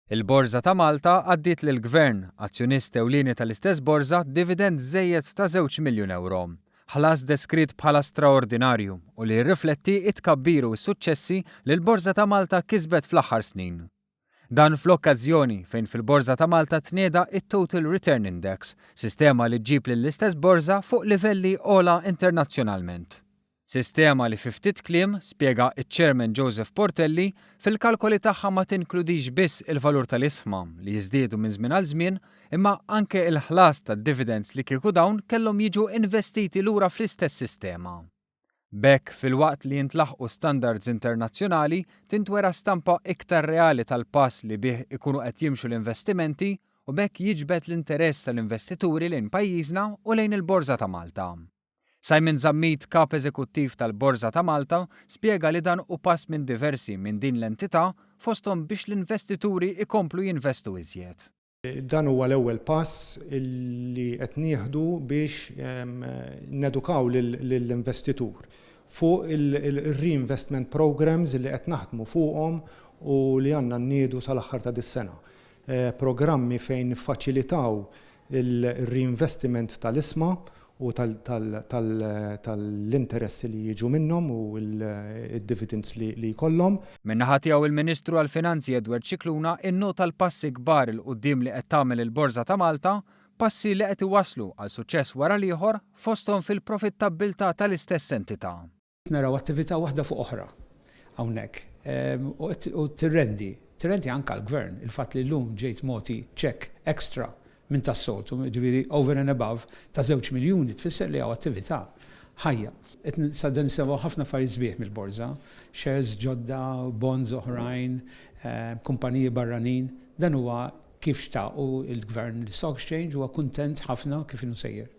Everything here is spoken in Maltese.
Il-Borża ta' Malta għaddiet lill-Gvern, azzjonist ewlieni tal-istess borża, dividend żejjed ta' €2 miljun. Ħlas deskritt bħala straordinarju u li jirrifletti it-tkabbir u s-suċċessi li l-Borża ta' Malta kisbet fl-aħħar snin. Dan fl-okkażjoni fejn fil-Borża ta' Malta tnieda it-Total Return Index, sistema li ġġib lill-istess borża fuq livelli ogħla internazzjonalment. Sistema li fi ftit kliem, spjega iċ-Chairman Joseph Portelli, fil-kalkoli tagħha ma tinkludix biss il-valur tal-isħma li jiżdiedu minn żmien għal żmien, imma anke il-ħlas tad-dividends li kieku dawn kellhom jiġu investiti lura fl-istess sistema. B'hekk fil-waqt li jintlaħqu standards internazzjonali tintwera stampa iktar reali tal-pass li bih ikunu qed jimxu l-investimenti u b'hekk jiġbed l-interess tal-investituri lejn pajjiżna u lejn il-Borża ta' Malta. Simon Zammit, kap eżekuttiv tal-Borża ta' Malta, spjega li dan hu pass minn diversi minn din l-entità fosthom biex l-investituri ikomplu jinvestu iżjed. Dan huwa l-ewwel pass li qed nieħdu biex nedukaw lill-investitur fuq il-reinvestment programs li qed naħdmu fuqhom u li għandna nniedu sal-aħħar ta' dis-sena. Programmi fejn niffaċilitaw il-reinvestiment tal-isma u tal-interessi li jiġu minnhom u l-dividends li jkollhom. Min-naħa tiegħu il-Ministru għall-Finanzi Edward Scicluna innota l-passi kbar il quddiem li qed tagħmel il-Borża ta' Malta, passi li qed iwasslu għal suċċess wara l-ieħor fosthom fil-profittabbiltà tal-istess entità. Naraw attività waħda fuq oħra hawnhekk u tirrendi anke l-Gvern il-fatt li llum ġejt mogħti check extra minn tas-soltu, ġifieri over and above ta' €2 miljuni tfisser li hawn attività ħajja. Sadda nisimgħu ħafna affarijiet sbieħ mill-Borża, shares ġodda, bonds oħrajn, kumpaniji barranin, dan huwa kif xtaqu il-Gvern l-Stock Exchange huwa kuntent ħafna kif inhu sejjer.